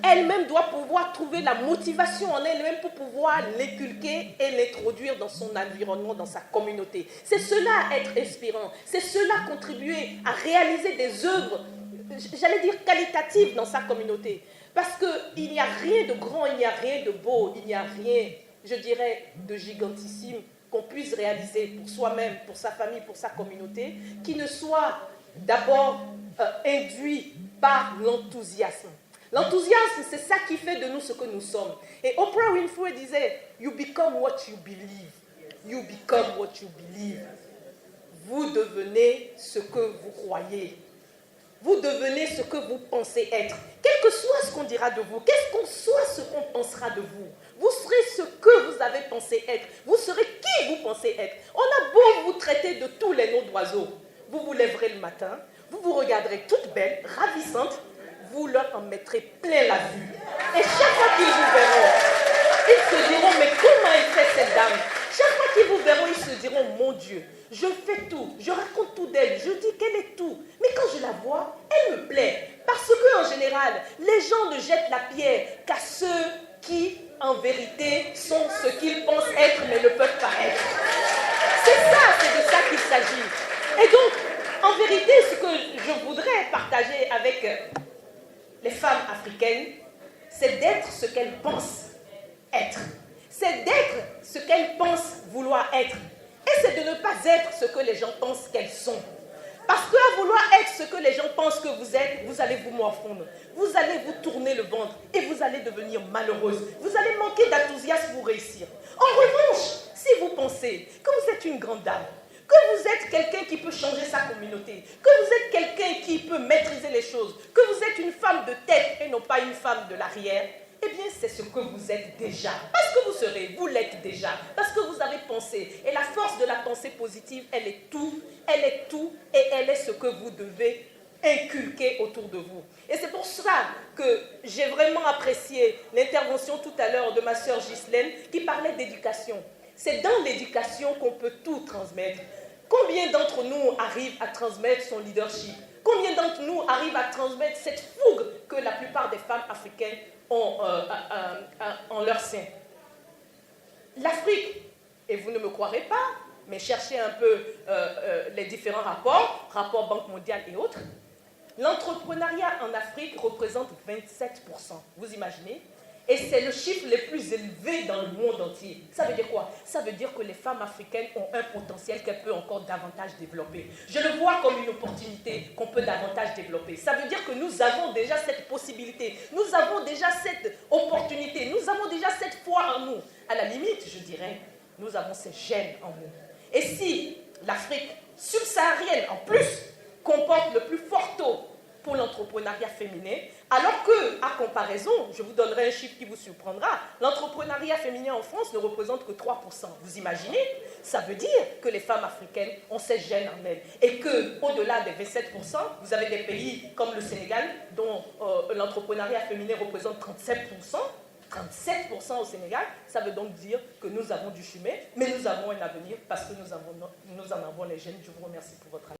elle-même doit pouvoir trouver la motivation en elle-même pour pouvoir l'inculquer et l'introduire dans son environnement, dans sa communauté. C'est cela être inspirant, c'est cela contribuer à réaliser des œuvres, j'allais dire qualitatives dans sa communauté. Parce qu'il n'y a rien de grand, il n'y a rien de beau, il n'y a rien, je dirais, de gigantissime qu'on puisse réaliser pour soi-même, pour sa famille, pour sa communauté, qui ne soit d'abord induit par l'enthousiasme. L'enthousiasme, c'est ça qui fait de nous ce que nous sommes. Et Oprah Winfrey disait, you become what you believe. You become what you believe. Vous devenez ce que vous croyez. Vous devenez ce que vous pensez être. Quel que soit ce qu'on dira de vous, quel que soit ce qu'on pensera de vous, vous serez ce que vous avez pensé être. Vous serez qui vous pensez être. On a beau vous traiter de tous les noms d'oiseaux. Vous vous lèverez le matin, vous vous regarderez toute belle, ravissante, vous leur en mettrez plein la vue. Et chaque fois qu'ils vous verront, ils se diront, mais comment elle fait cette dame? Chaque fois qu'ils vous verront, ils se diront, mon Dieu, je fais tout, je raconte tout d'elle, je dis qu'elle est tout. Mais quand je la vois, elle me plaît. Parce qu'en général, les gens ne jettent la pierre qu'à ceux qui, en vérité, sont ce qu'ils pensent être, mais ne peuvent pas être. C'est de ça qu'il s'agit. Et donc, en vérité, ce que je voudrais partager avec les femmes africaines, c'est d'être ce qu'elles pensent être. C'est d'être ce qu'elles pensent vouloir être. Et c'est de ne pas être ce que les gens pensent qu'elles sont. Parce qu'à vouloir être ce que les gens pensent que vous êtes, vous allez vous morfondre. Vous allez vous tourner le ventre et vous allez devenir malheureuse. Vous allez manquer d'enthousiasme pour réussir. En revanche, si vous pensez que vous êtes une grande dame, que vous êtes quelqu'un qui peut changer sa communauté, que vous êtes quelqu'un qui peut maîtriser les choses, que vous êtes une femme de tête et non pas une femme de l'arrière, eh bien, c'est ce que vous êtes déjà. Parce que vous serez, vous l'êtes déjà. Parce que vous avez pensé. Et la force de la pensée positive, elle est tout et elle est ce que vous devez inculquer autour de vous. Et c'est pour ça que j'ai vraiment apprécié l'intervention tout à l'heure de ma sœur Ghislaine qui parlait d'éducation. C'est dans l'éducation qu'on peut tout transmettre. Combien d'entre nous arrivent à transmettre son leadership? Combien d'entre nous arrivent à transmettre cette fougue que la plupart des femmes africaines ont en leur sein? L'Afrique, et vous ne me croirez pas, mais cherchez un peu les différents rapports Banque mondiale et autres, l'entrepreneuriat en Afrique représente 27%. Vous imaginez? Et c'est le chiffre le plus élevé dans le monde entier. Ça veut dire quoi? Ça veut dire que les femmes africaines ont un potentiel qu'elles peuvent encore davantage développer. Je le vois comme une opportunité qu'on peut davantage développer. Ça veut dire que nous avons déjà cette possibilité. Nous avons déjà cette opportunité. Nous avons déjà cette foi en nous. À la limite, je dirais, nous avons ces gènes en nous. Et si l'Afrique subsaharienne, en plus, comporte le plus fort taux pour l'entrepreneuriat féminin, alors que, à comparaison, je vous donnerai un chiffre qui vous surprendra, l'entrepreneuriat féminin en France ne représente que 3%. Vous imaginez? Ça veut dire que les femmes africaines ont ces gènes en elles. Et qu'au-delà des 27%, vous avez des pays comme le Sénégal, dont l'entrepreneuriat féminin représente 37%. 37% au Sénégal, ça veut donc dire que nous avons du chemin, mais nous avons un avenir parce que nous en avons les gènes. Je vous remercie pour votre attention.